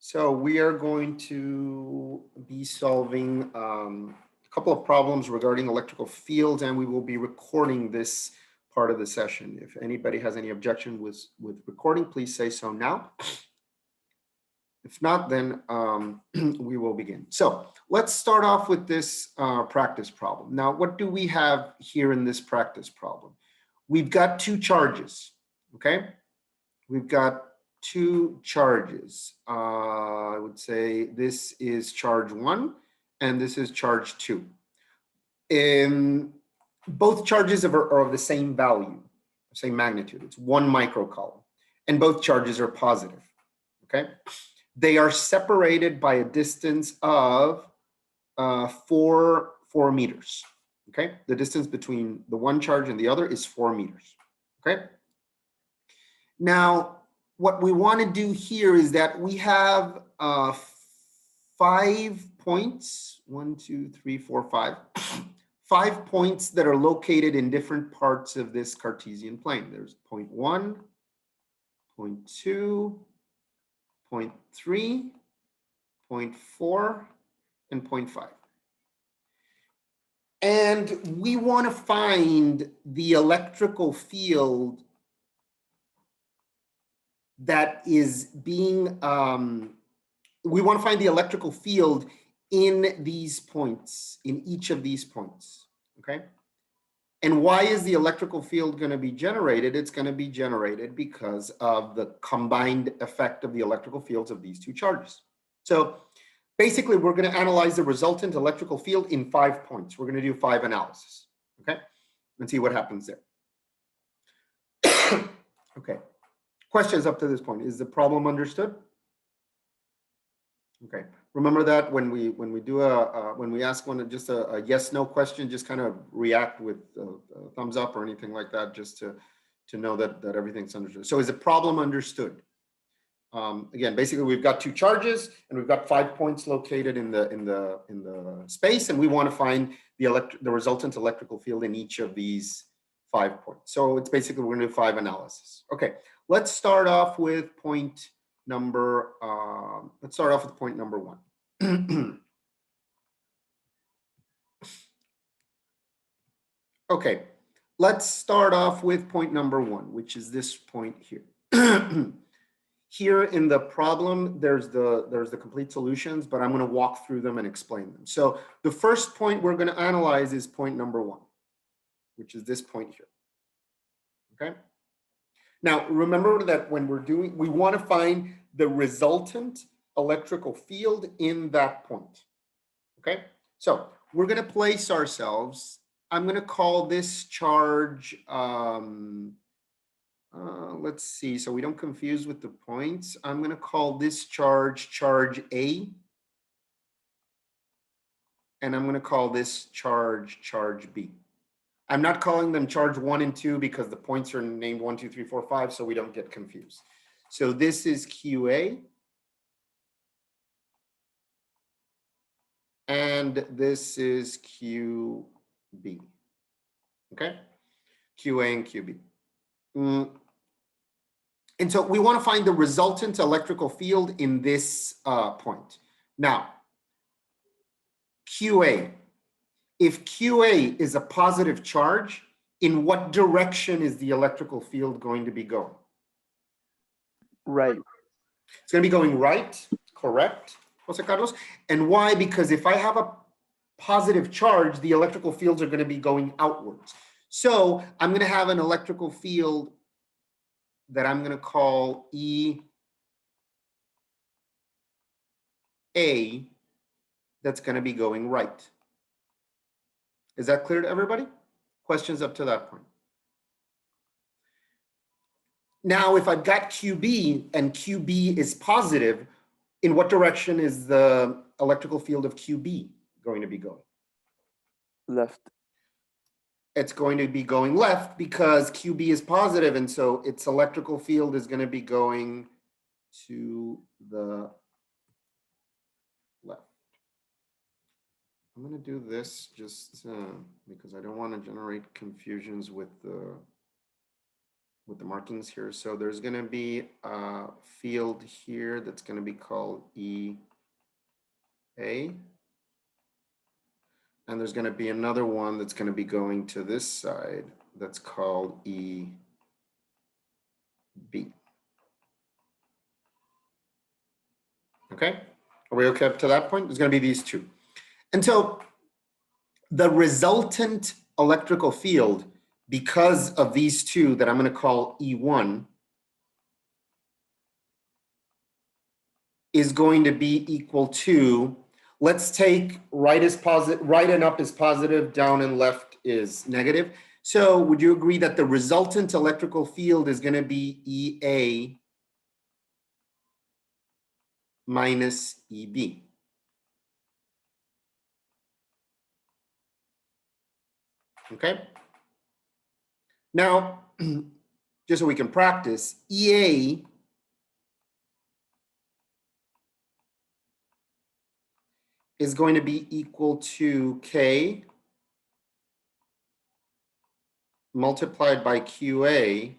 So we are going to be solving a couple of problems regarding electrical fields, and we will be recording this part of the session. If anybody has any objection with recording, please say so now. If not, then we will begin. So let's start off with this practice problem. Now, what do we have here in this practice problem? We've got two charges, okay? We've got two charges. I would say this is charge 1 and this is charge 2. Both charges are of the same value, same magnitude. It's 1 microcoulomb, and both charges are positive, okay? They are separated by a distance of 4 meters, okay? The distance between the one charge and the other is 4 meters, okay? Now, what we want to do here is that we have 5 points, 1, 2, 3, 4, 5, 5 points that are located in different parts of this Cartesian plane. There's point 1, point 2, point 3, point 4, and point 5. And we want to find the electrical field that is being, we want to find the electrical field in these points, in each of these points, okay? And why is the electrical field going to be generated? It's going to be generated because of the combined effect of the electrical fields of these two charges. So basically, we're going to analyze the resultant electrical field in 5 points. We're going to do 5 analysis, okay? And see what happens there. Okay. Questions up to this point? Is the problem understood? Okay. Remember that when we do when we ask one just a yes/no question, just kind of react with a thumbs up or anything like that, just to know that everything's understood. So is the problem understood? Again, basically, we've got two charges and we've got 5 points located in the space, and we want to find the resultant electrical field in each of these 5 points. So it's basically we're going to do 5 analysis. Okay. Let's start off with point number. Let's start off with point number 1. Okay, let's start off with point number 1, which is this point here. Here in the problem, there's the complete solutions, but I'm going to walk through them and explain them. So the first point we're going to analyze is point number 1, which is this point here. Okay. Now, remember that when we want to find the resultant electrical field in that point, okay? So we're going to place ourselves, I'm going to call this charge, let's see, so we don't confuse with the points. I'm going to call this charge A, and I'm going to call this charge B. I'm not calling them charge 1 and 2 because the points are named 1, 2, 3, 4, 5, so we don't get confused. So this is QA. And this is QB. Okay? QA and QB. And so we want to find the resultant electrical field in this point. Now, QA. If QA is a positive charge, in what direction is the electrical field going to be going? Right. It's going to be going right, correct, Jose Carlos? And why? Because if I have a positive charge, the electrical fields are going to be going outwards. So I'm going to have an electrical field that I'm going to call EA that's going to be going right. Is that clear to everybody? Questions up to that point? Now, if I've got QB and QB is positive, in what direction is the electrical field of QB going to be going? Left. It's going to be going left because QB is positive, and so its electrical field is going to be going to the left. I'm going to do this just because I don't want to generate confusions with with the markings here. So there's going to be a field here that's going to be called EA. And there's going to be another one that's going to be going to this side that's called EB. Okay, are we okay up to that point? There's going to be these two. And so the resultant electrical field, because of these two that I'm going to call E1, is going to be equal to, let's take right as positive, right and up is positive, down and left is negative. So would you agree that the resultant electrical field is going to be EA minus EB? Okay. Now, just so we can practice, EA is going to be equal to K multiplied by QA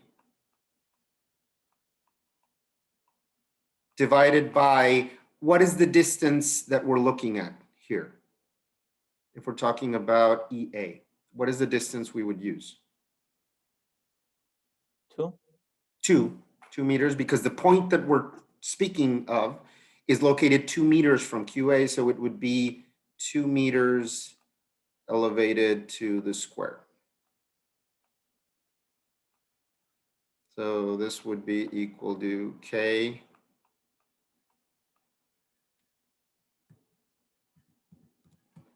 divided by, what is the distance that we're looking at here? If we're talking about EA, what is the distance we would use? 2. 2 meters, because the point that we're speaking of is located 2 meters from QA, so it would be 2 meters elevated to the square. So this would be equal to K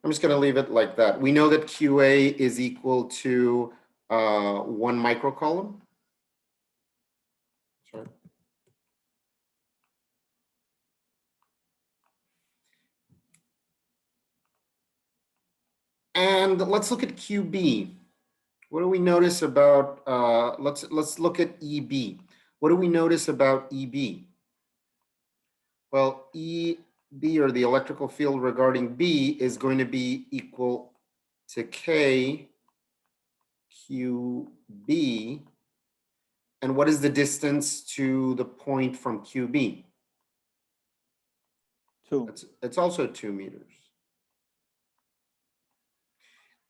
I'm just going to leave it like that. We know that QA is equal to 1 microcoulomb. Sorry. And let's look at QB. What do we notice about, let's look at EB. What do we notice about EB? Well, EB, or the electrical field regarding B, is going to be equal to K QB. And what is the distance to the point from QB? 2. It's also 2 meters.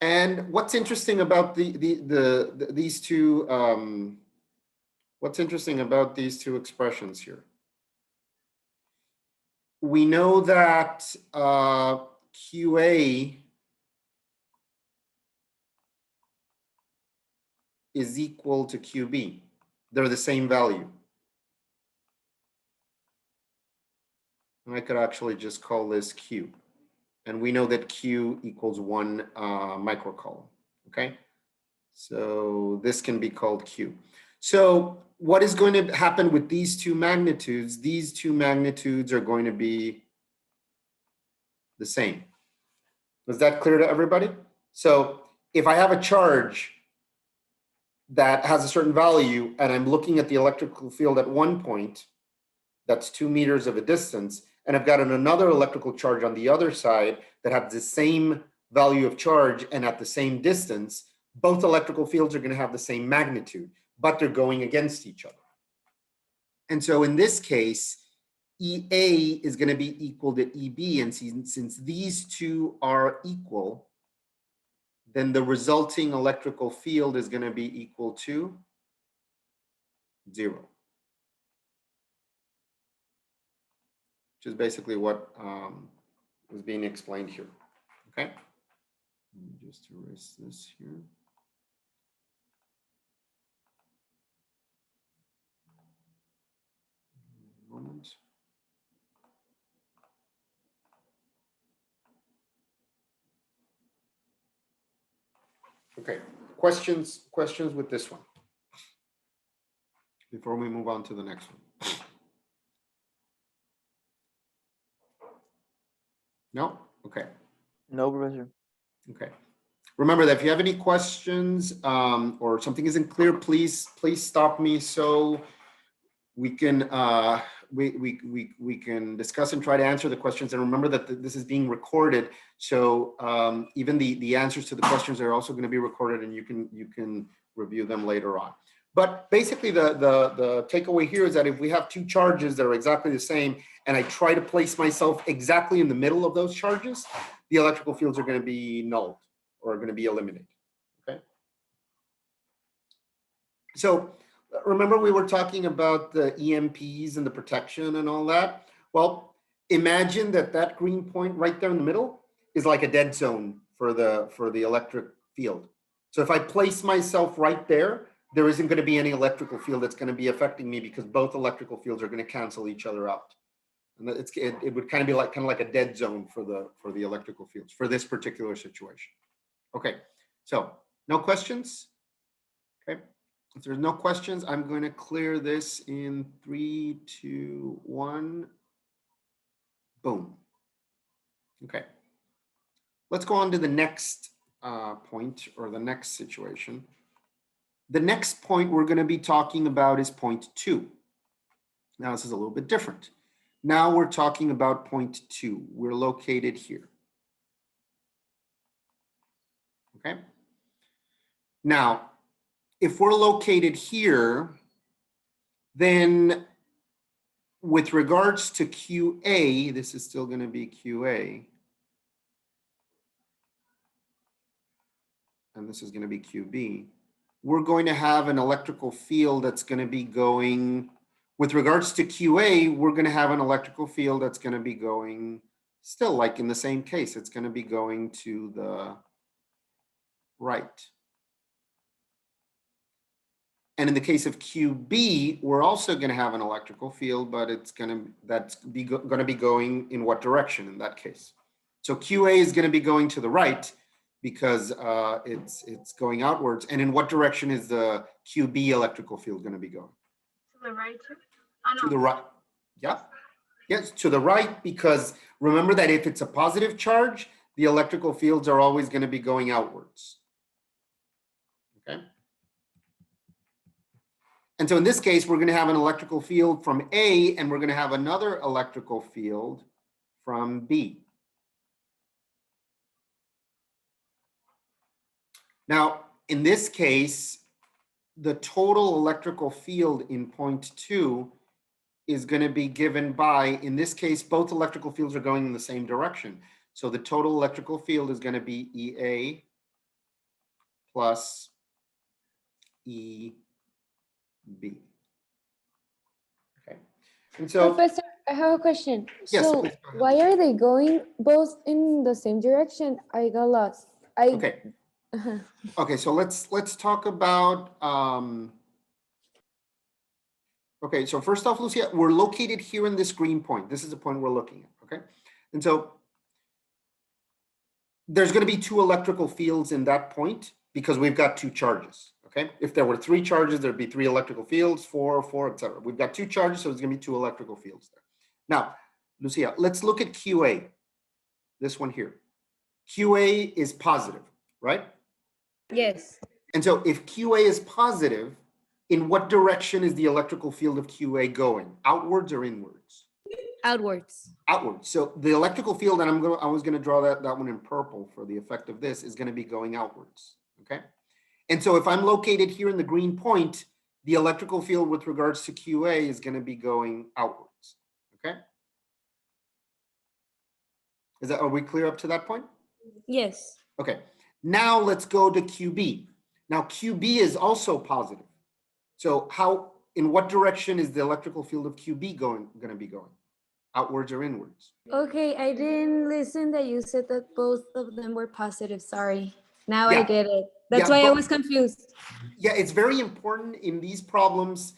And what's interesting about these two? What's interesting about these two expressions here? We know that QA is equal to QB. They're the same value. And I could actually just call this Q. And we know that Q equals 1 microcoulomb, okay? So this can be called Q. So what is going to happen with these two magnitudes? These two magnitudes are going to be the same. Was that clear to everybody? So if I have a charge that has a certain value and I'm looking at the electrical field at one point, that's 2 meters of a distance, and I've got another electrical charge on the other side that has the same value of charge and at the same distance, both electrical fields are going to have the same magnitude, but they're going against each other. And so in this case, EA is going to be equal to EB, and since these two are equal, then the resulting electrical field is going to be equal to 0. Which is basically what is being explained here. Okay, let me just erase this here. Moment. Okay, questions with this one before we move on to the next one? No? Okay. No, Professor. Okay. Remember that if you have any questions or something isn't clear, please stop me so we can we can discuss and try to answer the questions. And remember that this is being recorded, so even the answers to the questions are also going to be recorded, and you can review them later on. But basically the takeaway here is that if we have two charges that are exactly the same, and I try to place myself exactly in the middle of those charges, the electrical fields are going to be nulled or are going to be eliminated. Okay. So remember we were talking about the EMPs and the protection and all that? Well, imagine that that green point right there in the middle is like a dead zone for the electric field. So if I place myself right there, there isn't going to be any electrical field that's going to be affecting me because both electrical fields are going to cancel each other out. And it would kind of be like a dead zone for the electrical fields for this particular situation. Okay, so no questions? Okay, if there's no questions, I'm going to clear this in 3, 2, 1. Boom. Okay, let's go on to the next point or the next situation. The next point we're going to be talking about is point 2. Now this is a little bit different. Now we're talking about point 2. We're located here. Okay. Now, if we're located here, then with regards to QA, this is still going to be QA. And this is going to be QB. We're going to have an electrical field that's going to be going, with regards to QA, we're going to have an electrical field that's going to be going still like in the same case. It's going to be going to the right. And in the case of QB, we're also going to have an electrical field, but it's going to be going in what direction in that case? So QA is going to be going to the right because it's going outwards. And in what direction is the QB electrical field going to be going? To the right too? Oh, no. To the right. Yeah. Yes, to the right, because remember that if it's a positive charge, the electrical fields are always going to be going outwards. Okay. And so in this case, we're going to have an electrical field from A, and we're going to have another electrical field from B. Now, in this case, the total electrical field in point 2 is going to be given by, in this case, both electrical fields are going in the same direction. So the total electrical field is going to be EA plus EB. Okay. And so, Professor, I have a question. Yes, So please go ahead. why are they going both in the same direction? I got lost. okay. Uh-huh. Okay, so let's talk about okay, so first off, Lucia, we're located here in this green point. This is the point we're looking at, okay? And so there's going to be 2 electrical fields in that point because we've got 2 charges, okay? If there were 3 charges, there'd be 3 electrical fields, 4, etc. We've got 2 charges, so there's going to be 2 electrical fields there. Now, Lucia, let's look at QA, this one here. QA is positive, right? Yes. And so if QA is positive, in what direction is the electrical field of QA going? Outwards or inwards? Outwards. Outwards. So the electrical field, and I was going to draw that one in purple for the effect of this, is going to be going outwards. Okay. And so if I'm located here in the green point, the electrical field with regards to QA is going to be going outwards. Okay. Are we clear up to that point? Yes. Okay. Now let's go to QB. Now QB is also positive. So in what direction is the electrical field of QB going to be going? Outwards or inwards? Okay, I didn't listen that you said that both of them were positive. Sorry. Now Yeah. I get it. That's Yeah, why I but- was confused. Yeah, it's very important in these problems,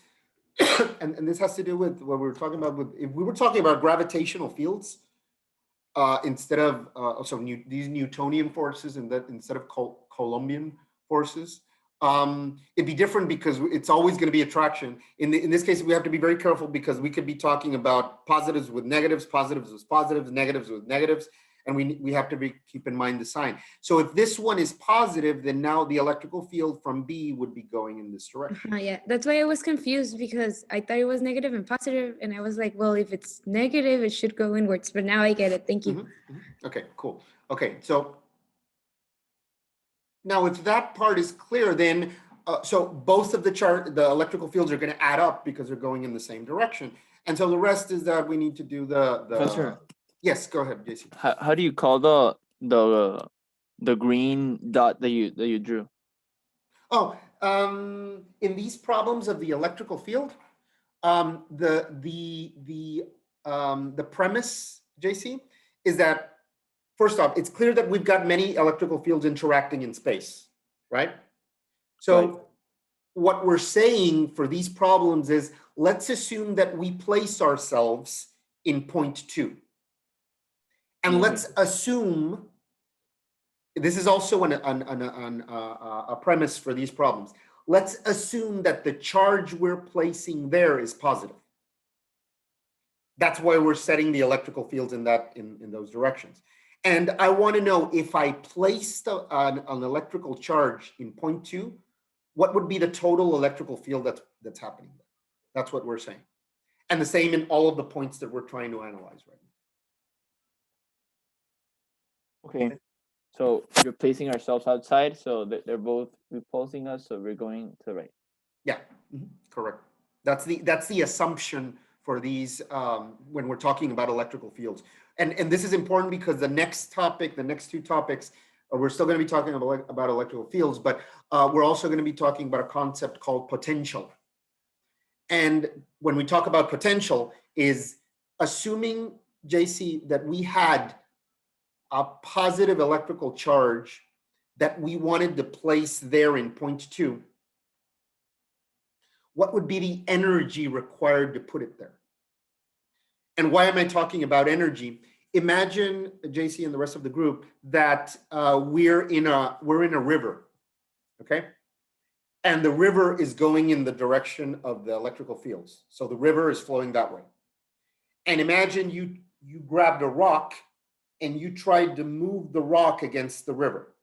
and this has to do with what we were talking about. If we were talking about gravitational fields, instead of these Newtonian forces, and that instead of Coulombian forces, it'd be different because it's always going to be attraction. In this case, we have to be very careful because we could be talking about positives with negatives, positives with positives, negatives with negatives, and we have to keep in mind the sign. So if this one is positive, then now the electrical field from B would be going in this direction. Yeah, that's why I was confused because I thought it was negative and positive, and I was like, well, if it's negative, it should go inwards. But now I get it. Thank you. Okay, cool. Okay, so now if that part is clear, then So both of the electrical fields are going to add up because they're going in the same direction. And so the rest is that we need to do Professor, yes, go ahead, JC. how do you call the green dot that you drew? Oh, in these problems of the electrical field, the premise, JC, is that first off, it's clear that we've got many electrical fields interacting in space, right? So Right. what we're saying for these problems is, let's assume that we place ourselves in point 2. And let's assume, this is also a premise for these problems. Let's assume that the charge we're placing there is positive. That's why we're setting the electrical fields in those directions. And I want to know, if I placed an electrical charge in point 2, what would be the total electrical field that's happening there? That's what we're saying. And the same in all of the points that we're trying to analyze right now. Okay. So you're placing ourselves outside, so they're both repulsing us, so we're going to the right. Yeah, correct. That's the assumption for these when we're talking about electrical fields. And this is important because the next two topics, we're still going to be talking about electrical fields, but we're also going to be talking about a concept called potential. And when we talk about potential, is assuming, JC, that we had a positive electrical charge that we wanted to place there in point 2, what would be the energy required to put it there? And why am I talking about energy? Imagine, JC and the rest of the group, that we're in a river, okay? And the river is going in the direction of the electrical fields. So the river is flowing that way. And imagine you grabbed a rock and you tried to move the rock against the river.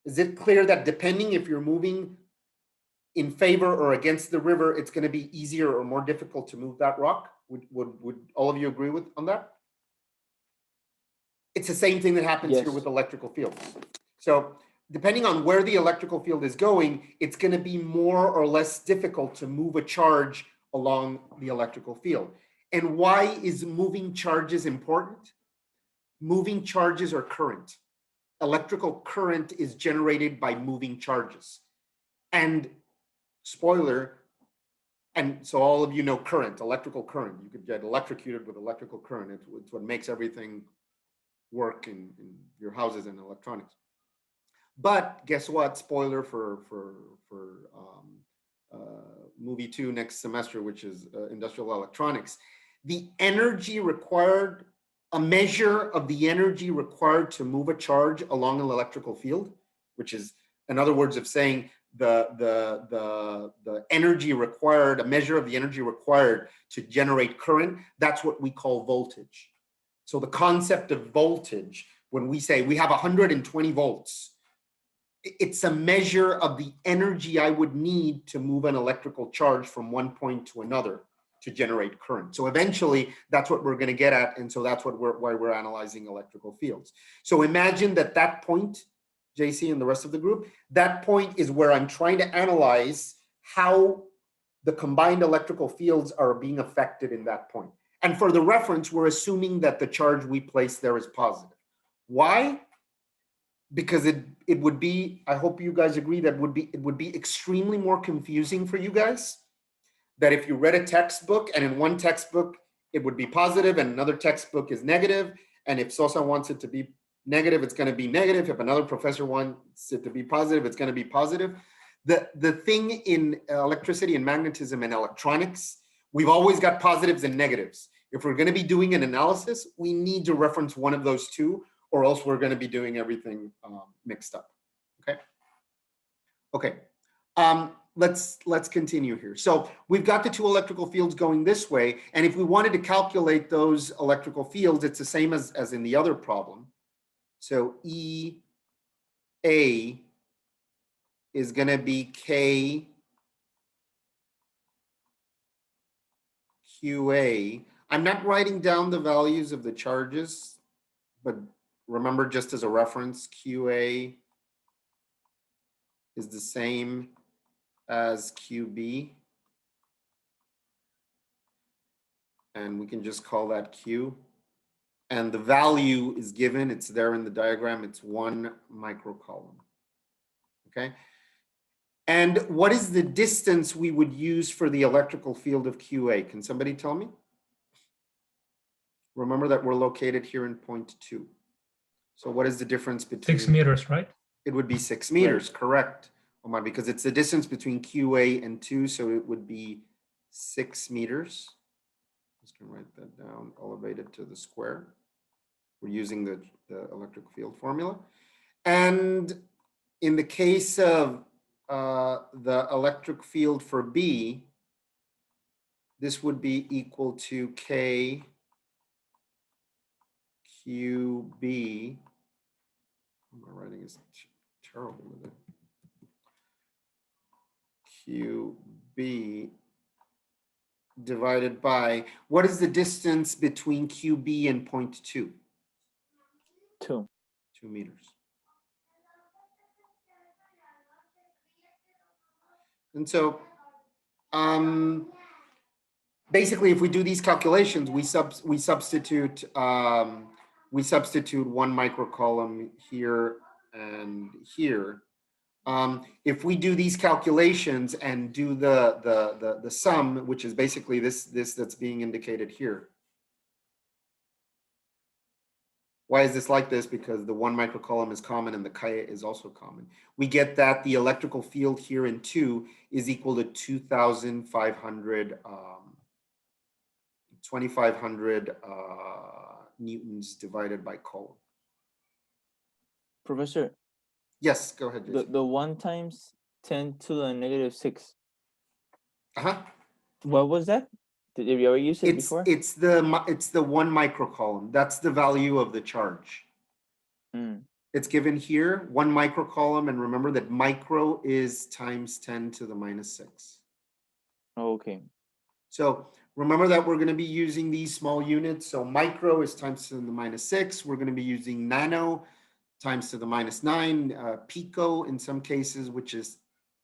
Is it clear that depending if you're moving in favor or against the river, it's going to be easier or more difficult to move that rock? Would all of you agree on that? It's the same thing that happens Yes. here with electrical fields. So depending on where the electrical field is going, it's going to be more or less difficult to move a charge along the electrical field. And why is moving charges important? Moving charges are current. Electrical current is generated by moving charges. And spoiler, and so all of you know current, electrical current. You could get electrocuted with electrical current. It's what makes everything work in your houses and electronics. But guess what? Spoiler for movie 2 next semester, which is industrial electronics. The energy required, a measure of the energy required to move a charge along an electrical field, which is another words of saying the energy required, a measure of the energy required to generate current, that's what we call voltage. So the concept of voltage, when we say we have 120 volts, it's a measure of the energy I would need to move an electrical charge from one point to another to generate current. So eventually that's what we're going to get at. And so that's why we're analyzing electrical fields. So imagine that point, JC and the rest of the group, that point is where I'm trying to analyze how the combined electrical fields are being affected in that point. And for the reference, we're assuming that the charge we place there is positive. Why? Because it would be, I hope you guys agree that it would be extremely more confusing for you guys that if you read a textbook and in one textbook it would be positive and another textbook is negative, and if Sosa wants it to be negative, it's going to be negative. If another professor wants it to be positive, it's going to be positive. The thing in electricity and magnetism and electronics, we've always got positives and negatives. If we're going to be doing an analysis, we need to reference one of those two, or else we're going to be doing everything mixed up. Okay. Let's continue here. So we've got the two electrical fields going this way, and if we wanted to calculate those electrical fields, it's the same as in the other problem. So EA is going to be K QA. I'm not writing down the values of the charges, but remember, just as a reference, QA is the same as QB. And we can just call that Q. And the value is given, it's there in the diagram, it's 1 microcoulomb. Okay. And what is the distance we would use for the electrical field of QA? Can somebody tell me? Remember that we're located here in point 2. So what is the difference between? 6 meters, right? It would be 6 meters, correct, Omar, because it's the distance between QA and 2, so it would be 6 meters. Just gonna write that down, elevated to the square. We're using the electric field formula. And in the case of the electric field for B, this would be equal to K QB. My writing is terrible today. QB divided by, what is the distance between QB and point 2? 2. 2 meters. And so basically, if we do these calculations, we substitute 1 microcoulomb here and here. If we do these calculations and do the sum, which is basically this that's being indicated here. Why is this like this? Because the 1 microcoulomb is common and the chi is also common. We get that the electrical field here in 2 is equal to 2,500 newtons divided by coulomb. Professor, Yes, go ahead, Jason. the 1 times 10 to the negative 6. Uh-huh. What was that? Did you ever use it It's before? it's the 1 microcoulomb. That's the value of the charge. Mm. It's given here, 1 microcoulomb, and remember that micro is times 10 to the minus 6. Oh, okay. So remember that we're going to be using these small units. So micro is times to the minus 6. We're going to be using nano times to the minus 9, pico in some cases, which is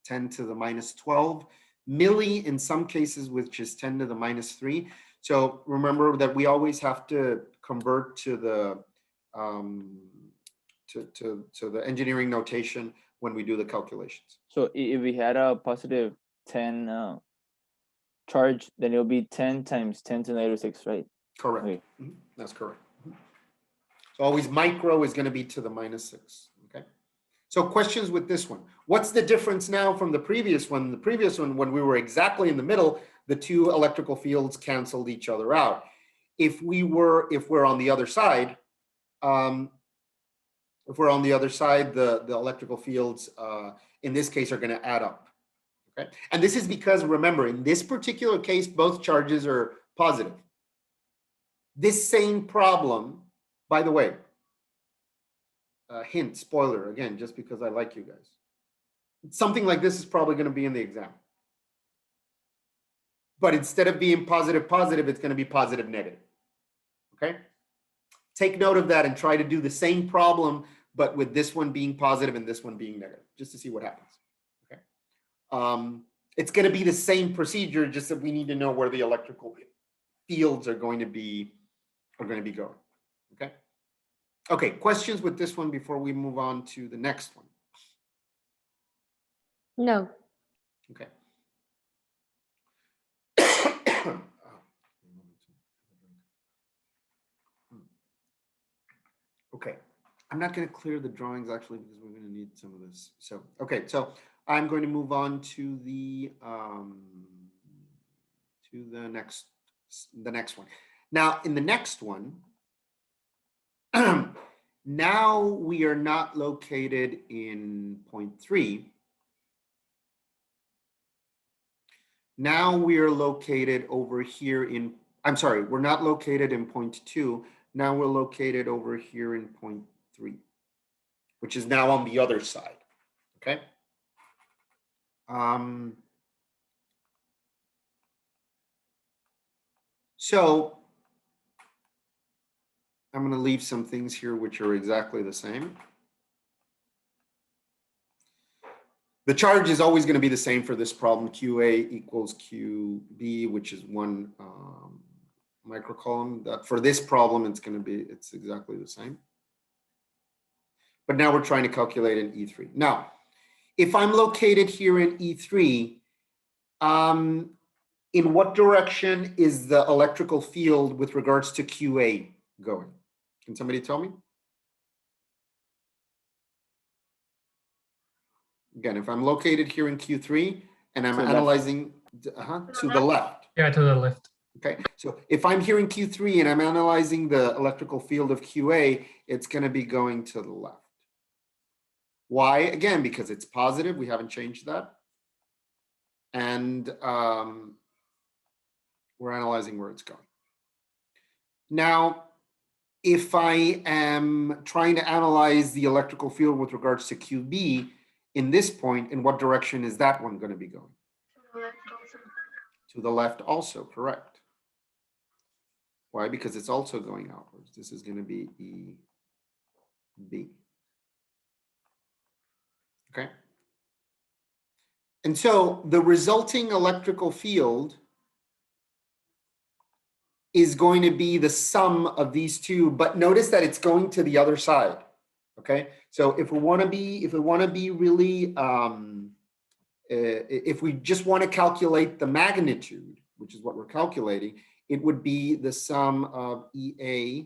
10 to the minus 12, milli in some cases, which is 10 to the minus 3. So remember that we always have to convert to the to the engineering notation when we do the calculations. So if we had a positive 10 charge, then it'll be 10 times 10 to the negative 6, right? Correct. Okay. That's correct. So always micro is going to be to the minus 6. Okay. So questions with this one. What's the difference now from the previous one? The previous one, when we were exactly in the middle, the two electrical fields canceled each other out. If we're on the other side, the electrical fields in this case are going to add up. Okay. And this is because, remember, in this particular case, both charges are positive. This same problem, by the way, hint, spoiler, again, just because I like you guys. Something like this is probably going to be in the exam. But instead of being positive, positive, it's going to be positive, negative. Okay? Take note of that and try to do the same problem, but with this one being positive and this one being negative, just to see what happens. Okay? It's going to be the same procedure, just that we need to know where the electrical fields are going to be going. Okay? Okay, questions with this one before we move on to the next one? No. Okay. Okay, I'm not going to clear the drawings actually because we're going to need some of this. So, okay, so I'm going to move on to the next one. Now, in the next one, now we are not located in point 3. Now we are located over here in, I'm sorry, we're not located in point 2. Now we're located over here in point 3, which is now on the other side, okay? So I'm going to leave some things here which are exactly the same. The charge is always going to be the same for this problem. QA equals QB, which is one microcoulomb. That for this problem, it's exactly the same. But now we're trying to calculate in E3. Now, if I'm located here in E3, in what direction is the electrical field with regards to QA going? Can somebody tell me? Again, if I'm located here in Q3 and I'm To the left. analyzing to the left. Yeah, to the left. Okay, so if I'm here in Q3 and I'm analyzing the electrical field of QA, it's going to be going to the left. Why? Again, because it's positive. We haven't changed that. And we're analyzing where it's going. Now, if I am trying to analyze the electrical field with regards to QB, in this point, in what direction is that one going to be going? To the left also. To the left also, correct. Why? Because it's also going outwards. This is going to be EB. Okay. And so the resulting electrical field is going to be the sum of these two, but notice that it's going to the other side. Okay, so if we want to be really, if we just want to calculate the magnitude, which is what we're calculating, it would be the sum of EA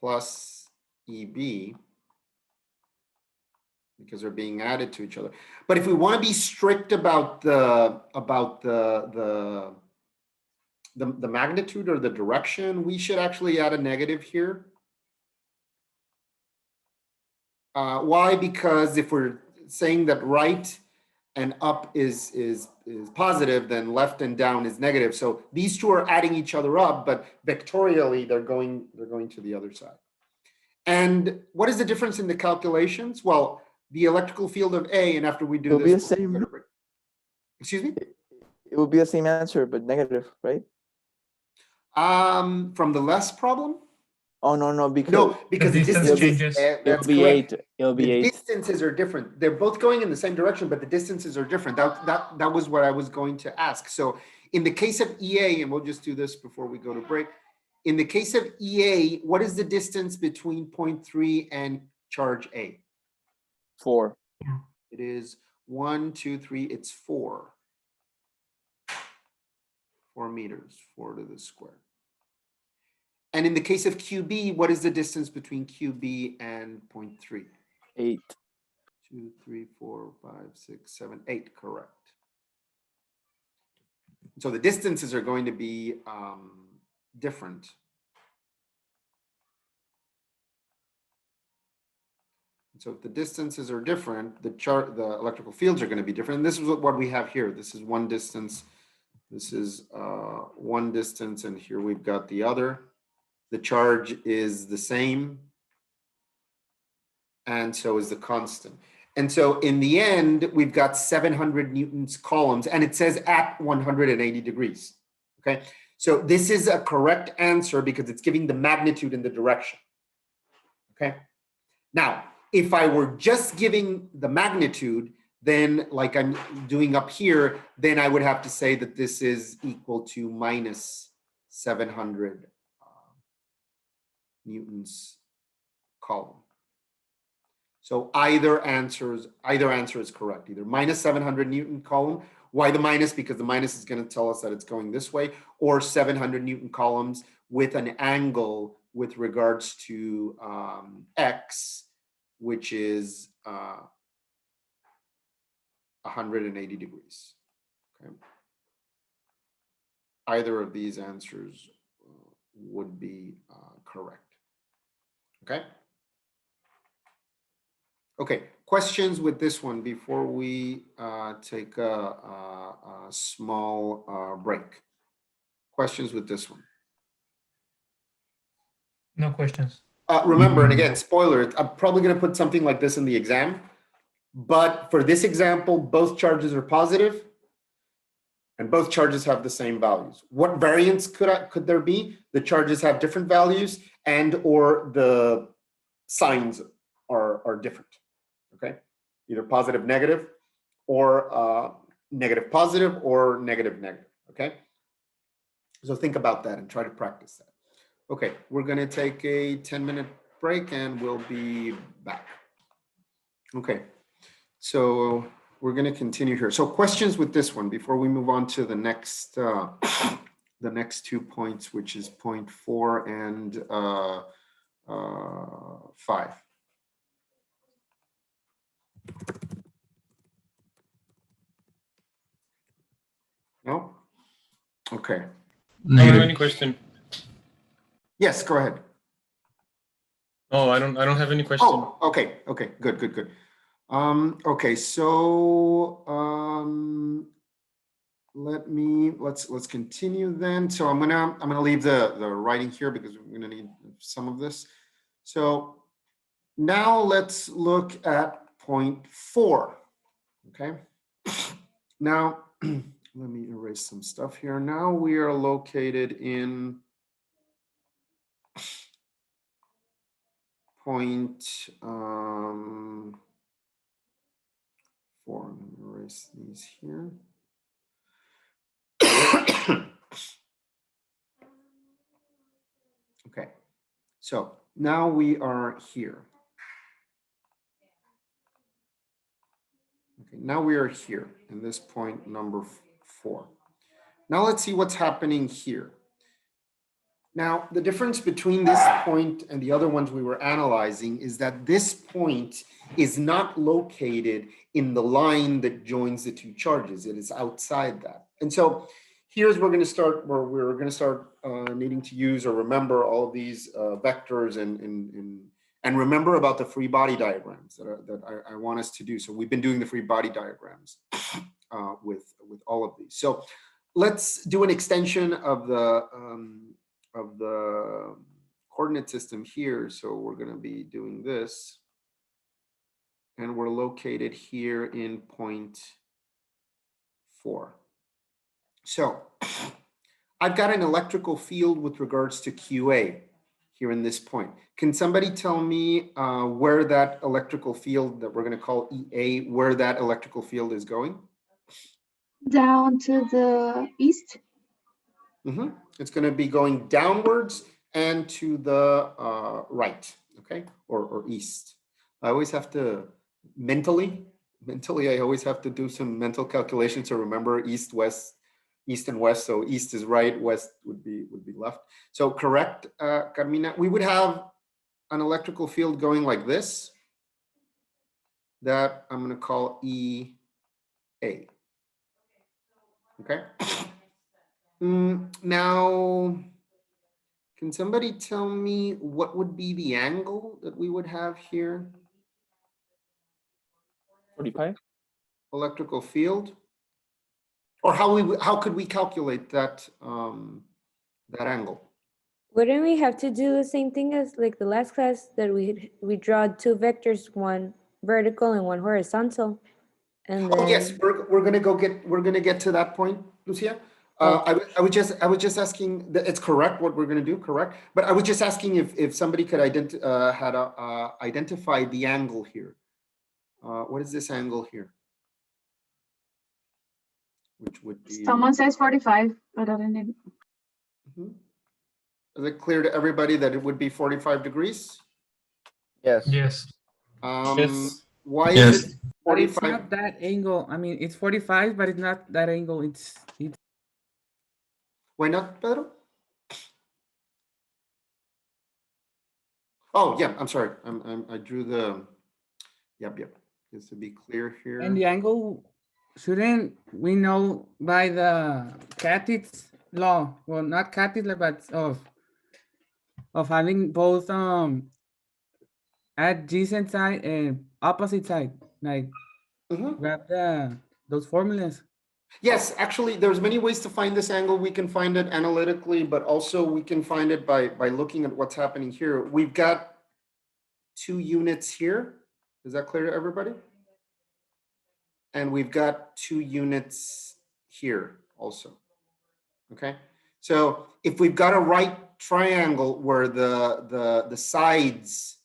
plus EB, because they're being added to each other. But if we want to be strict about the magnitude or the direction, we should actually add a negative here. Why? Because if we're saying that right and up is positive, then left and down is negative. So these two are adding each other up, but vectorially they're going to the other side. And what is the difference in the calculations? Well, the electrical field of A, and after we do It'll this, be the same. Excuse me? It will be the same answer, but negative, right? From the less problem? Oh, no, because No, because the distance distance changes. it'll that's be correct. 8. It'll be The 8. distances are different. They're both going in the same direction, but the distances are different. That was what I was going to ask. So in the case of EA, and we'll just do this before we go to break. In the case of EA, what is the distance between point 3 and charge A? 4. It is 1, 2, 3, it's 4. 4 meters, 4 to the square. And in the case of QB, what is the distance between QB and point 3? 8. 2, 3, 4, 5, 6, 7, 8, correct. So the distances are going to be different. So if the distances are different, the electrical fields are going to be different. And this is what we have here. This is one distance. This is one distance, and here we've got the other. The charge is the same, and so is the constant. And so in the end, we've got 700 newtons coulombs, and it says at 180 degrees. Okay, so this is a correct answer because it's giving the magnitude and the direction. Okay, now if I were just giving the magnitude, then like I'm doing up here, then I would have to say that this is equal to minus 700 newtons coulomb. So either answer is correct, either minus 700 Newton coulomb. Why the minus? Because the minus is going to tell us that it's going this way, or 700 Newton coulombs with an angle with regards to X, which is 180 degrees. Okay. Either of these answers would be correct. Okay. Okay, questions with this one before we take a small break? Questions with this one? No questions. Remember, and again, spoiler, I'm probably going to put something like this in the exam, but for this example, both charges are positive. And both charges have the same values. What variance could there be? The charges have different values and or the signs are different, okay? Either positive, negative, or negative, positive, or negative, negative, okay? So think about that and try to practice that. Okay, we're gonna take a 10-minute break and we'll be back. Okay, so we're gonna continue here. So questions with this one before we move on to the next 2 points, which is point 4 and 5. No? Okay. I don't have any question. Yes, go ahead. Oh, I don't have any question. Oh, okay, good. Okay, so let's continue then. So I'm gonna leave the writing here because we're gonna need some of this. So now let's look at point 4. Okay. Now let me erase some stuff here. Now we are located in point 4. Let me erase these here. Okay, so now we are here. Okay, now we are here in this point number 4. Now let's see what's happening here. Now, the difference between this point and the other ones we were analyzing is that this point is not located in the line that joins the two charges. It is outside that. And so here's where we're going to start, where we're going to start needing to use or remember all of these vectors and remember about the free body diagrams that I want us to do. So we've been doing the free body diagrams with all of these. So let's do an extension of the coordinate system here. So we're going to be doing this. And we're located here in point 4. So I've got an electrical field with regards to QA here in this point. Can somebody tell me where that electrical field that we're going to call EA, where that electrical field is going? Down to the east. Mm-hmm. It's going to be going downwards and to the right, okay, or east. I always have to mentally, I always have to do some mental calculations to remember east, west, east and west. So east is right, west would be left. So correct, Carmina. We would have an electrical field going like this. That I'm going to call EA. Okay. Now, can somebody tell me what would be the angle that we would have here? 45? Electrical field? Or how could we calculate that that angle? Wouldn't we have to do the same thing as like the last class that we draw 2 vectors, one vertical and one horizontal, and then Oh yes, we're gonna get to that point, Lucia. I was just asking that it's correct what we're gonna do, correct? But I was just asking if somebody could identify the angle here. What is this angle here? Which would be. Someone says 45, but I don't know. Mhm. Is it clear to everybody that it would be 45 degrees? Yes. Yes. Yes. Why Yes. is it But it's 45? not that angle. I mean, it's 45, but it's not that angle. It's Why not, Pedro? Oh, yeah, I'm sorry. I drew the, yep. Just to be clear here. and the angle shouldn't we know by the Katit's law? Well, not Katit's law, but of having both adjacent side and opposite side. Like Mhm. grab those formulas. Yes, actually, there's many ways to find this angle. We can find it analytically, but also we can find it by looking at what's happening here. We've got 2 units here. Is that clear to everybody? And we've got 2 units here. also. Okay, so if we've got a right triangle where the sides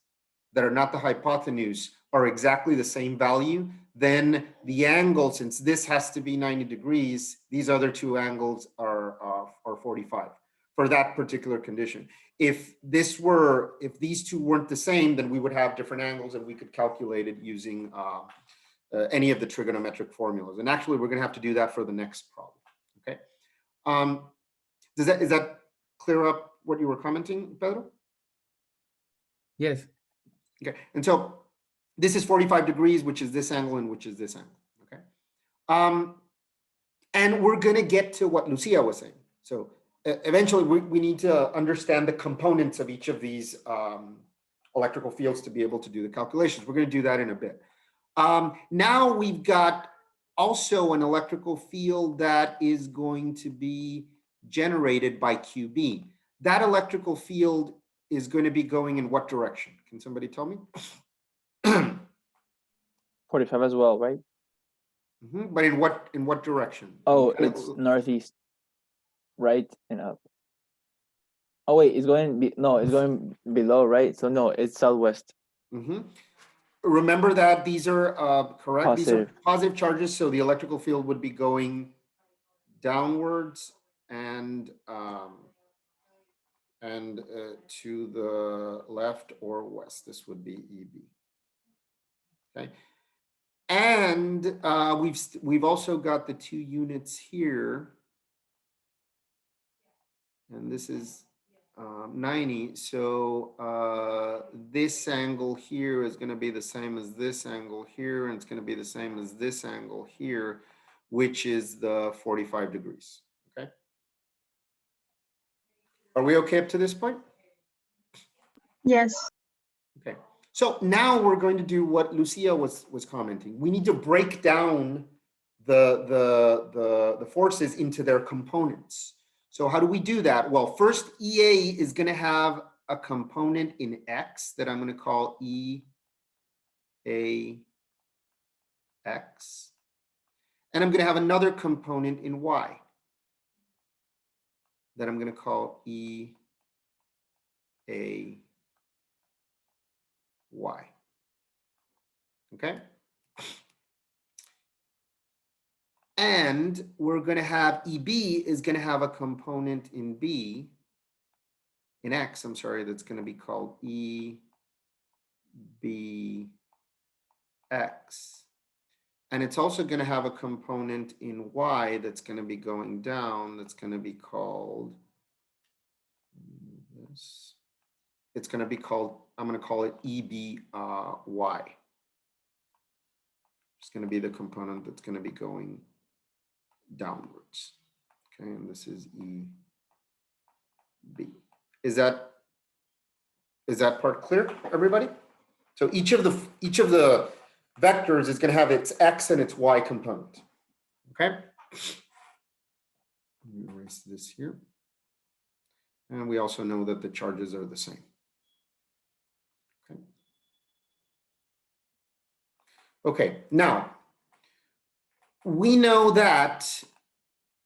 that are not the hypotenuse are exactly the same value, then the angle, since this has to be 90 degrees, these other two angles are 45 for that particular condition. If these two weren't the same, then we would have different angles and we could calculate it using any of the trigonometric formulas. And actually, we're going to have to do that for the next problem. Okay. Is that clear up what you were commenting, Pedro? Yes. Okay. And so this is 45 degrees, which is this angle and which is this angle. Okay. And we're going to get to what Lucia was saying. So eventually we need to understand the components of each of these electrical fields to be able to do the calculations. We're going to do that in a bit. Now we've got also an electrical field that is going to be generated by QB. That electrical field is going to be going in what direction? Can somebody tell me? 45 as well, right? But in what direction? Oh, it's northeast, right and up. Oh wait, it's going it's going below, right? So no, it's southwest. Remember that these are correct. Positive. These are positive charges, so the electrical field would be going downwards and to the left or west. This would be EB. Okay, and we've also got the 2 units here, and this is 90. So this angle here is going to be the same as this angle here, and it's going to be the same as this angle here, which is the 45 degrees. Okay. Are we okay up to this point? Yes. Okay. So now we're going to do what Lucia was commenting. We need to break down the forces into their components. So how do we do that? Well, first EA is going to have a component in X that I'm going to call EAX. And I'm going to have another component in Y that I'm going to call EAY. Okay. And we're going to have EB is going to have a component in B, in X, I'm sorry, that's going to be called EBX. And it's also going to have a component in Y that's going to be going down, that's going to be called this. It's going to be called, I'm going to call it EBY. It's going to be the component that's going to be going downwards. Okay, and this is EB. Is that part clear, everybody? So each of the vectors is going to have its X and its Y component. Okay. Let me erase this here. And we also know that the charges are the same. Okay. Okay, now we know that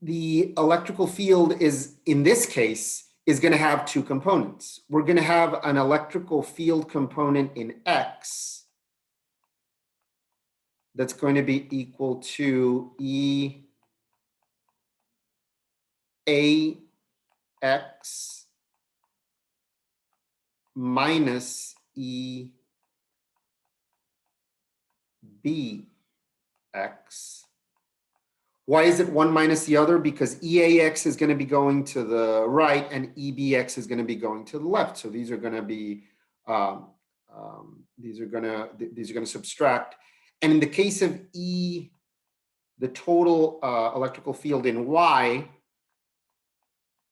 the electrical field is, in this case, is going to have 2 components. We're going to have an electrical field component in X that's going to be equal to EAX minus EBX. Why is it one minus the other? Because EAX is going to be going to the right and EBX is going to be going to the left. So these are going to be these are going to subtract. And in the case of the total electrical field in Y,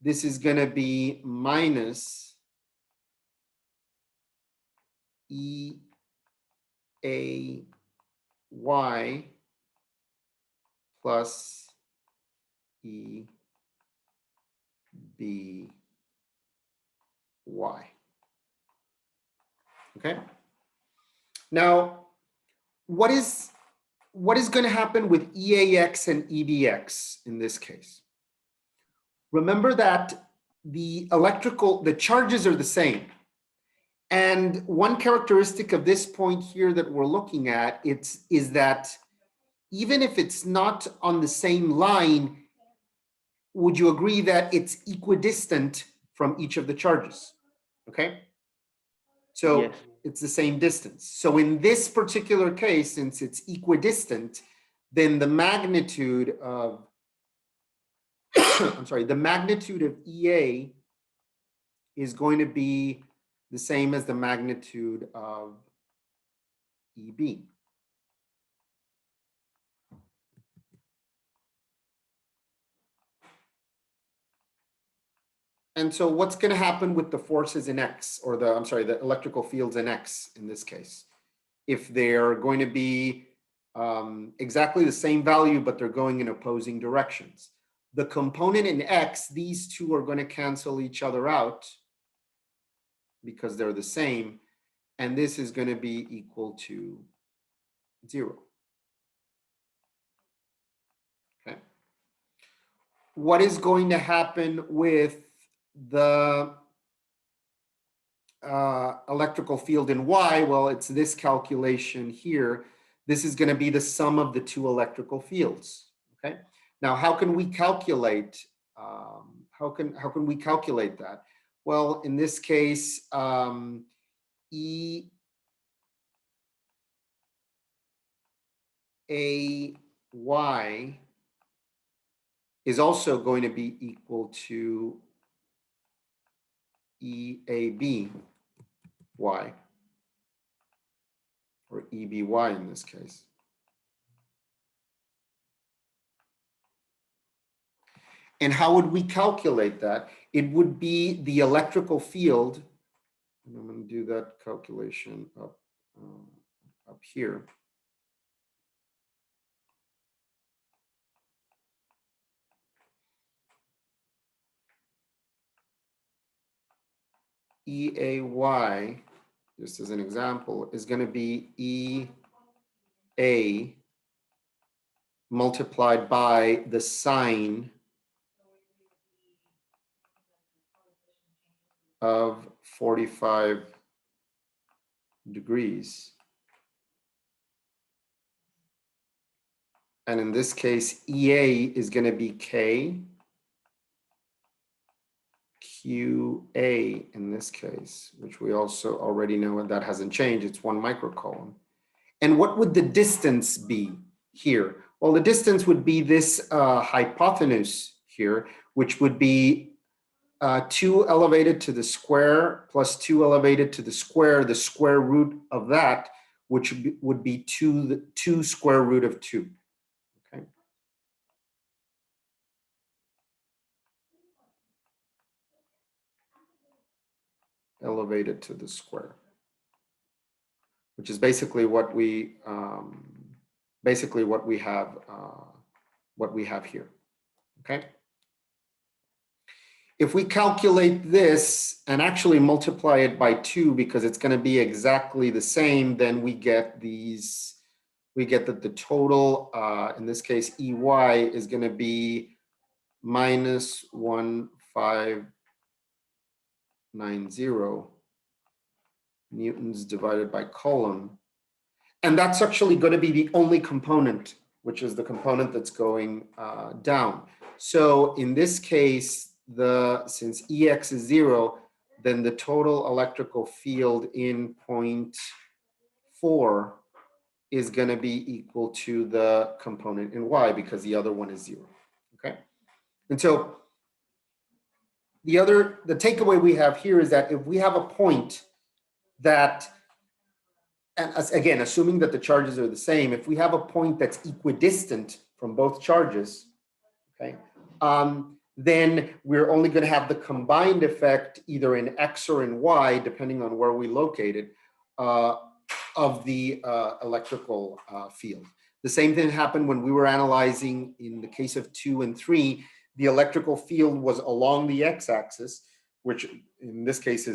this is going to be minus EAY plus EBY. Okay. Now, what is what is going to happen with EAX and EBX in this case? Remember that the charges are the same. And one characteristic of this point here that we're looking at is that even if it's not on the same line, would you agree that it's equidistant from each of the charges? Okay. So Yes. it's the same distance. So in this particular case, since it's equidistant, then the magnitude of, I'm sorry, the magnitude of EA is going to be the same as the magnitude of EB. And so what's going to happen with the forces in X, or the, I'm sorry, the electrical fields in X in this case? If they're going to be exactly the same value, but they're going in opposing directions. The component in X, these two are going to cancel each other out because they're the same. And this is going to be equal to 0. Okay. What is going to happen with the electrical field in Y? Well, it's this calculation here. This is going to be the sum of the two electrical fields. Okay. Now, how can we calculate? How can we calculate that? Well, in this case, EAY is also going to be equal to EABY, or EBY in this case. And how would we calculate that? It would be the electrical field, and I'm going to do that calculation up here. EAY, just as an example, is going to be EA multiplied by the sine of 45 degrees. And in this case, EA is going to be K, QA in this case, which we also already know, and that hasn't changed. It's 1 microcoulomb. And what would the distance be here? Well, the distance would be this hypotenuse here, which would be 2 elevated to the square plus 2 elevated to the square root of that, which would be 2 square root of 2. Okay. Elevated to the square, which is basically what we have here. Okay. If we calculate this and actually multiply it by 2, because it's going to be exactly the same, then we get these. We get that the total, in this case, EY is going to be minus 1590 newtons divided by coulomb. And that's actually going to be the only component, which is the component that's going down. So in this case, since EX is 0, then the total electrical field in point 4 is going to be equal to the component in Y, because the other one is 0. Okay. And so the takeaway we have here is that if we have a point that, and again, assuming that the charges are the same, if we have a point that's equidistant from both charges, okay, then we're only going to have the combined effect either in X or in Y, depending on where we locate it, of the electrical field. The same thing happened when we were analyzing, in the case of 2 and 3, the electrical field was along the X-axis, which in this case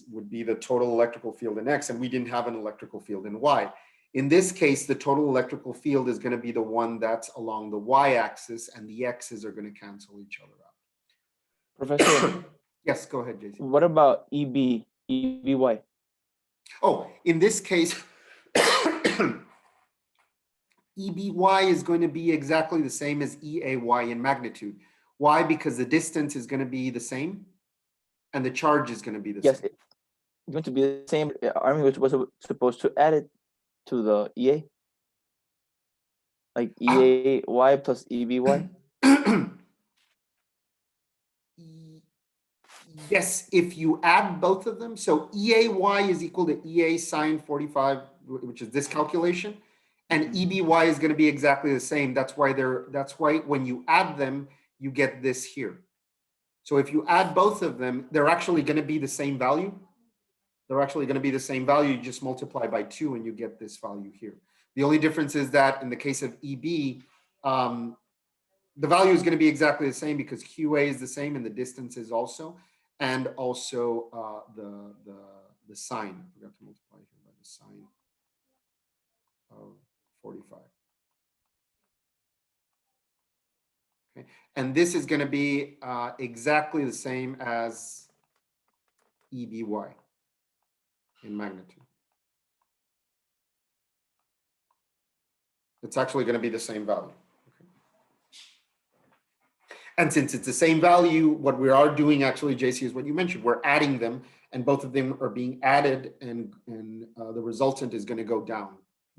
would be the total electrical field in X, and we didn't have an electrical field in Y. In this case, the total electrical field is going to be the one that's along the y-axis, and the x's are going to cancel each other out. Professor, Yes, go ahead, Jason. what about EBY? Oh, in this case, EBY is going to be exactly the same as EAY in magnitude. Why? Because the distance is going to be the same, and the charge is going to be the Yes, same. it's going to be the same. Aren't we supposed to add it to the EA? Like EAY plus EBY? Yes, if you add both of them, so EAY is equal to EA sine 45, which is this calculation, and EBY is going to be exactly the same. That's why when you add them, you get this here. So if you add both of them, they're actually going to be the same value. They're actually going to be the same value. You just multiply by 2 and you get this value here. The only difference is that in the case of EB, the value is going to be exactly the same because QA is the same and the distance is also, and also the sign. I forgot to multiply here by the sign of 45. Okay, and this is going to be exactly the same as EBY in magnitude. It's actually going to be the same value. And since it's the same value, what we are doing actually, JC, is what you mentioned. We're adding them, and both of them are being added, and the resultant is going to go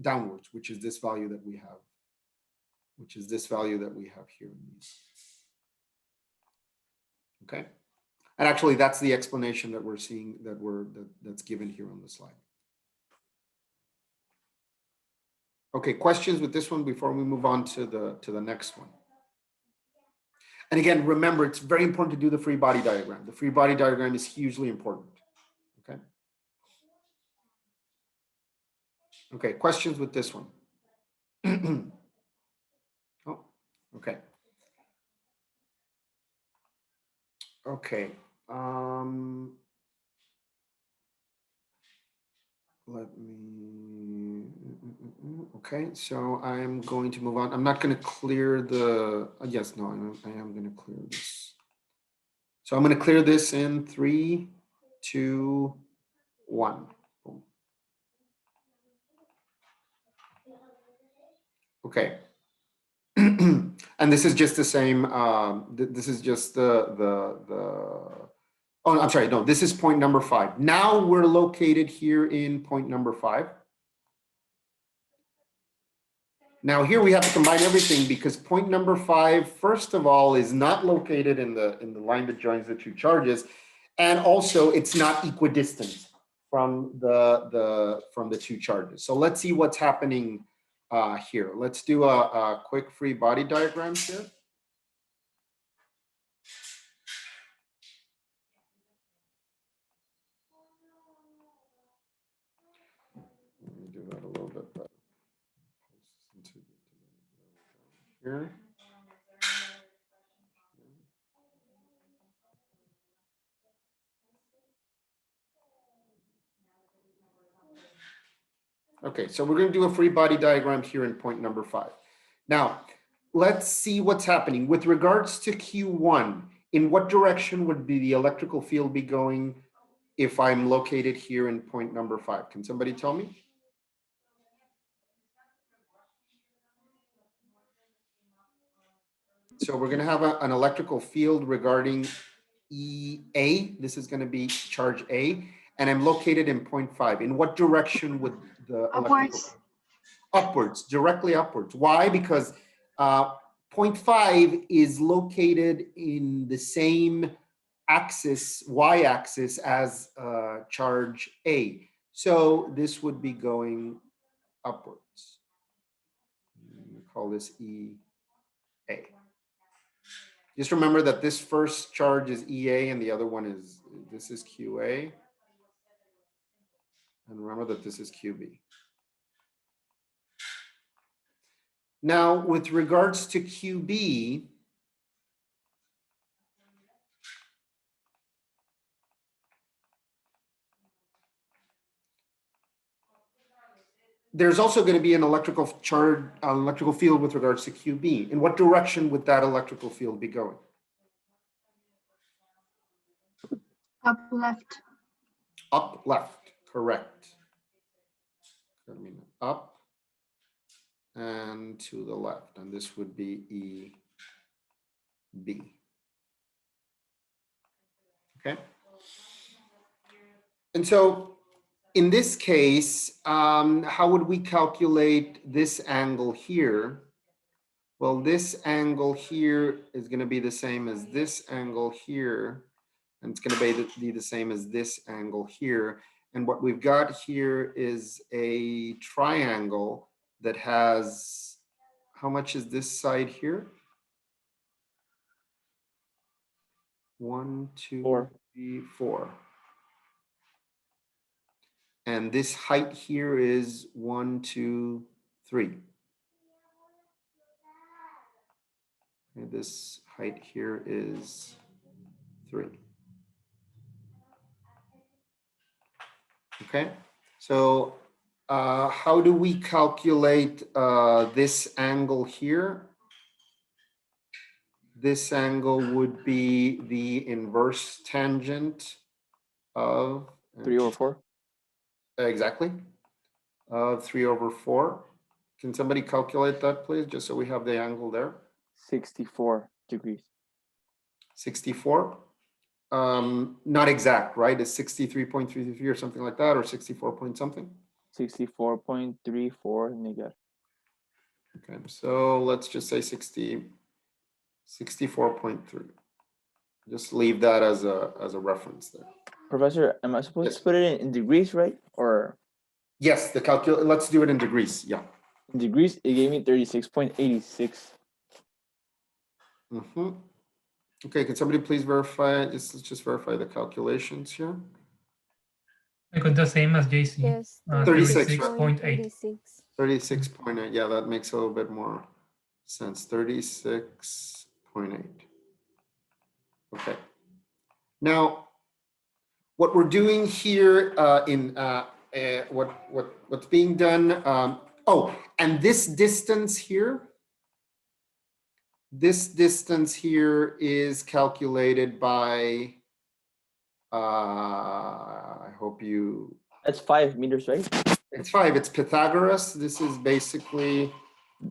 downwards, which is this value that we have, here in these. Okay, and actually, that's the explanation that we're seeing that's given here on the slide. Okay, questions with this one before we move on to the next one. And again, remember, it's very important to do the free body diagram. The free body diagram is hugely important, okay? Okay, questions with this one? Oh, okay. Okay, let me, okay, so I'm going to move on. I'm not going to clear the, yes, no, I am going to clear this. So I'm going to clear this in 3, 2, 1. Boom. Okay. And this is just the same, this is just oh, I'm sorry, no, this is point number 5. Now we're located here in point number 5. Now here we have to combine everything because point number 5, first of all, is not located in the line that joins the two charges, and also it's not equidistant from the two charges. So let's see what's happening here. Let's do a quick free body diagram here. Let me do that a little bit better. Here. Okay, so we're going to do a free body diagram here in point number 5. Now, let's see what's happening. With regards to Q1, in what direction would the electrical field be going if I'm located here in point number 5? Can somebody tell me? So we're going to have an electrical field regarding EA. This is going to be charge A, and I'm located in point 5. In what direction would the electrical? Upwards, directly upwards. Why? Because point 5 is located in the same axis, y-axis, as charge A. So this would be going upwards. We call this EA. Just remember that this first charge is EA and the other one is, this is QA. And remember that this is QB. Now, with regards to QB, there's also going to be an electrical charge, electrical field with regards to QB. In what direction would that electrical field be going? Up left. Up, left, correct. I mean, up and to the left, and this would be EB. Okay. And so in this case, how would we calculate this angle here? Well, this angle here is going to be the same as this angle here, and it's going to be the same as this angle here. And what we've got here is a triangle that has, how much is this side here? 1, 2, Four. 3, 4. And this height here is 1, 2, 3. And this height here is 3. Okay, so how do we calculate this angle here? This angle would be the inverse tangent of 3/4. Exactly, of 3/4. Can somebody calculate that, please, just so we have the angle there? 64 degrees. 64. Not exact, right? It's 63.33 or something like that, or 64 point something. 64.34 negative. Okay, so let's just say 64.3. Just leave that as a reference there. Professor, am I supposed Yes. to put it in degrees, right? Or Yes, let's do it in degrees. Yeah. in degrees, it gave me 36.86. Mm-hmm. Okay, can somebody please verify? Let's just verify the calculations here. I got the same as JC. Yes. 36, 36.8. 36.8. Yeah, that makes a little bit more sense. 36.8. Okay. Now, what we're doing here what's being done. And this distance here. This distance here is calculated by. I hope you. That's 5 meters, right? It's 5. It's Pythagoras. This is basically.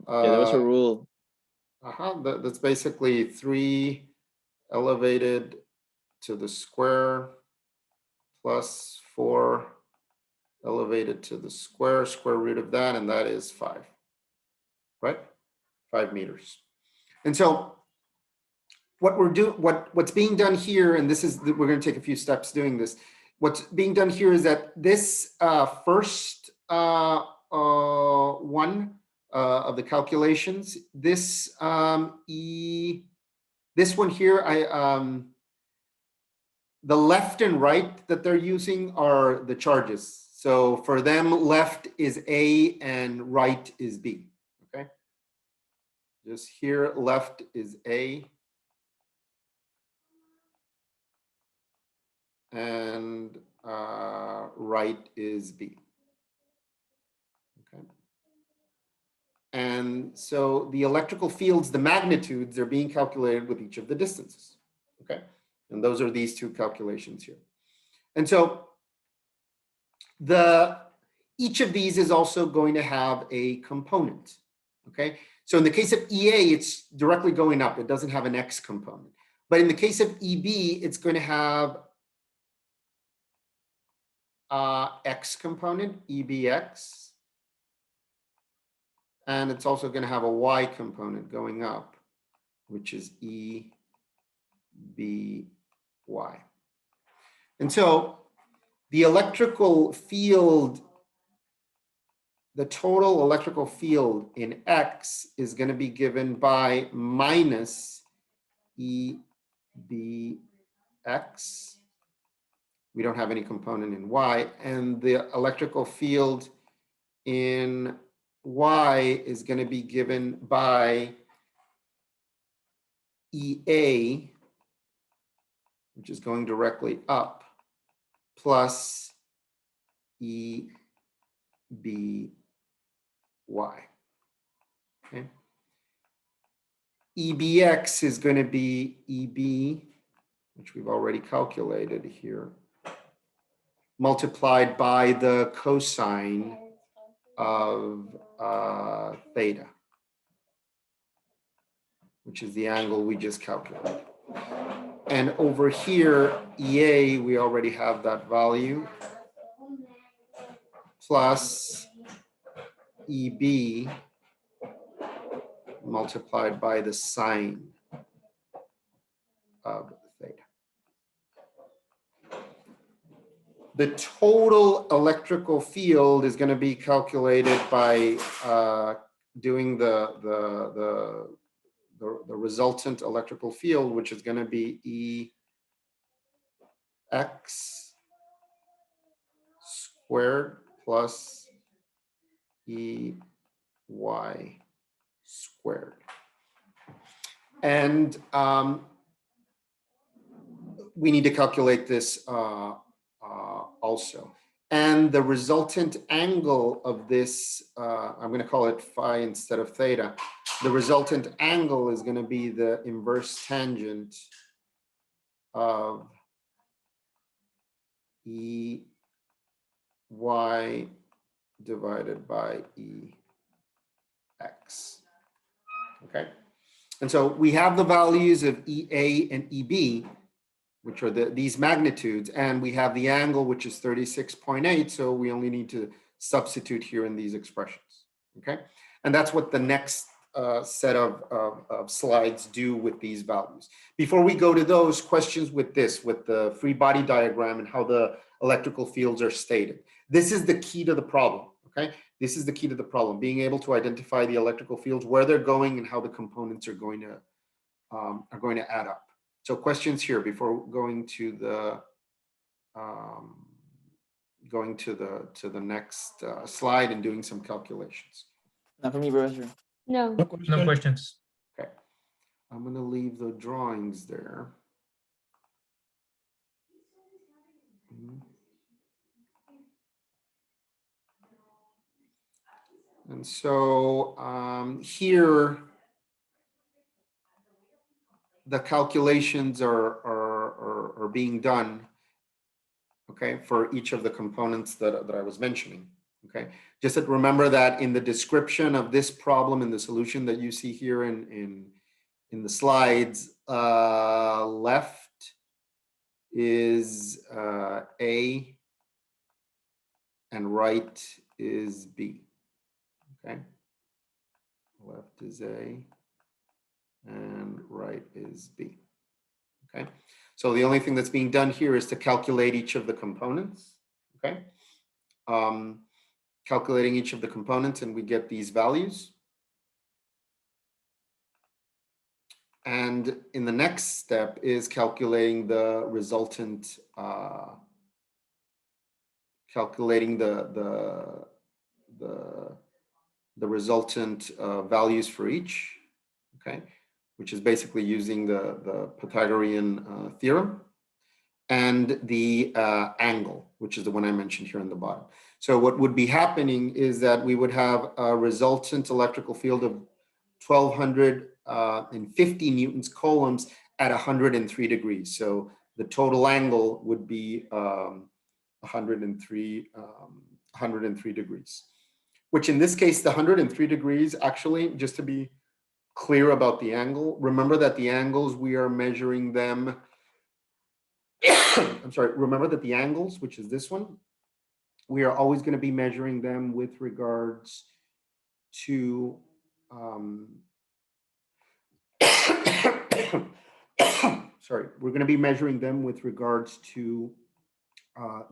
Yeah, there was a rule. That's basically 3 elevated to the square plus 4 elevated to the square root of that, and that is 5, right? 5 meters. And so what's being done here, and this is, we're going to take a few steps doing this. What's being done here is that this first one of the calculations, this this one here, the left and right that they're using are the charges. So for them, left is A and right is B, okay? Just here, left is A and right is B, okay? And so the electrical fields, the magnitudes, are being calculated with each of the distances, okay? And those are these two calculations here. And so each of these is also going to have a component, okay? So in the case of EA, it's directly going up. It doesn't have an X component. But in the case of EB, it's going to have X component, EBX. And it's also going to have a Y component going up, which is EBY. And so the electrical field, the total electrical field in X is going to be given by minus EBX. We don't have any component in Y. And the electrical field in Y is going to be given by EA, which is going directly up, plus EBY. Okay. EBX is going to be EB, which we've already calculated here, multiplied by the cosine of theta, which is the angle we just calculated. And over here, EA, we already have that value, plus EB multiplied by the sine of theta. The total electrical field is going to be calculated by doing the resultant electrical field, which is going to be EX squared plus EY squared. And we need to calculate this also. And the resultant angle of this, I'm going to call it phi instead of theta. The resultant angle is going to be the inverse tangent of EY divided by EX. Okay. And so we have the values of EA and EB, which are these magnitudes, and we have the angle, which is 36.8. So we only need to substitute here in these expressions. Okay. And that's what the next set of slides do with these values. Before we go to those questions with the free body diagram and how the electrical fields are stated. This is the key to the problem, okay? This is the key to the problem, being able to identify the electrical fields, where they're going and how the components are going to add up. So questions here before going to the next slide and doing some calculations. Not for me, Professor. No. No questions. Okay, I'm going to leave the drawings there. And so here, the calculations are being done, okay, for each of the components that I was mentioning. Okay, just remember that in the description of this problem in the solution that you see here in the slides, left is A and right is B. Okay, left is A and right is B. Okay, so the only thing that's being done here is to calculate each of the components. Okay. Calculating each of the components, and we get these values. And in the next step is calculating the resultant, the resultant values for each, okay, which is basically using the Pythagorean theorem, and the angle, which is the one I mentioned here on the bottom. So what would be happening is that we would have a resultant electrical field of 1250 newtons coulombs at 103 degrees. So the total angle would be 103 degrees, which in this case, the 103 degrees, actually, just to be clear about the angle, remember that the angles we are measuring them, I'm sorry, remember that the angles, which is this one, we are always going to be measuring them with regards to sorry, we're going to be measuring them with regards to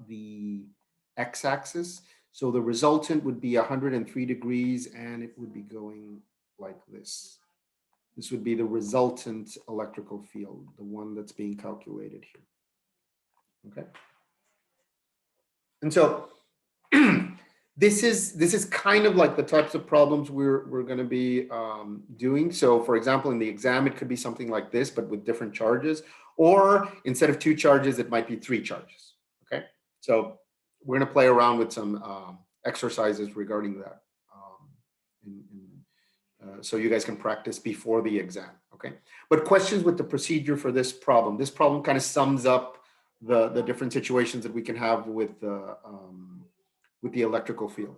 the x-axis. So the resultant would be 103 degrees, and it would be going like this. This would be the resultant electrical field, the one that's being calculated here. Okay. And so this is kind of like the types of problems we're going to be doing. So for example, in the exam, it could be something like this, but with different charges, or instead of 2 charges, it might be 3 charges. Okay. So we're going to play around with some exercises regarding that So you guys can practice before the exam, okay? But questions with the procedure for this problem. This problem kind of sums up the different situations that we can have with the electrical field.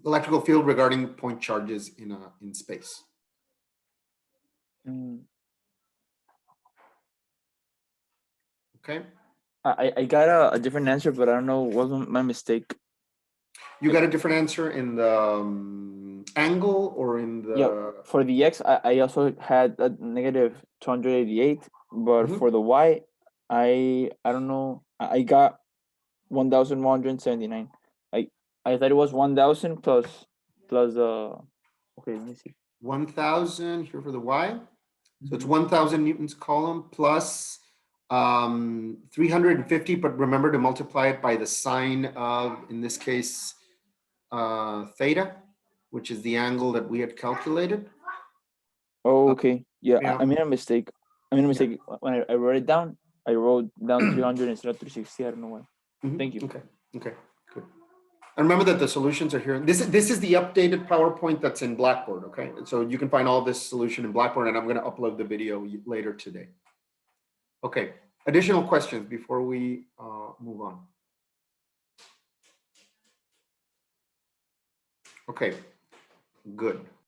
Electrical field regarding point charges in space. Mm, Okay, I got a different answer, but I don't know what was my mistake. you got a different answer in the angle or in the Yeah, for the X, I also had a negative 288, but Mhm. for the Y, I don't know. I got 1,179. I thought it was 1,000 plus okay, let me see. 1,000 here for the Y. So it's 1,000 newtons column plus 350, but remember to multiply it by the sine of, in this case, theta, which is the angle that we had calculated. Oh, okay. Yeah, yeah. I made a mistake. I made a mistake when I wrote it down. I wrote down 300 instead of 360. I don't know why. Mhm. Thank you. Okay, okay, good. And remember that the solutions are here. This is the updated PowerPoint that's in Blackboard, okay? So you can find all this solution in Blackboard, and I'm going to upload the video later today. Okay, additional questions before we move on? Okay, good.